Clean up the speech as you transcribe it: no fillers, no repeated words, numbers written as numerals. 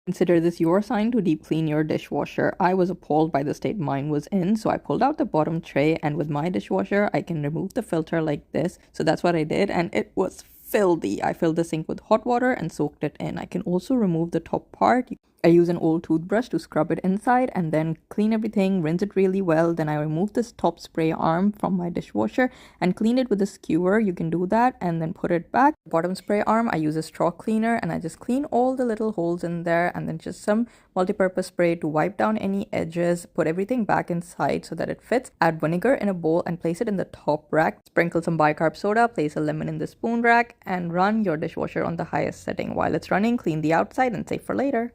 Consider this your sign to deep clean your dishwasher. I was appalled by the state mine was in, so I pulled out the bottom tray, and with my dishwasher, I can remove the filter like this. So that's what I did, and it was filthy. I filled the sink with hot water and soaked it in. I can also remove the top part. I use an old toothbrush to scrub it inside and then clean everything, rinse it really well. Then I remove this top spray arm from my dishwasher and clean it with a skewer. You can do that and then put it back. The bottom spray arm, I use a straw cleaner and I just clean all the little holes in there, and then just some multi-purpose spray to wipe down any edges. Put everything back inside so that it fits. Add vinegar in a bowl and place it in the top rack. Sprinkle some bicarb soda, place a lemon in the spoon rack, and run your dishwasher on the highest setting. While it's running, clean the outside and save for later.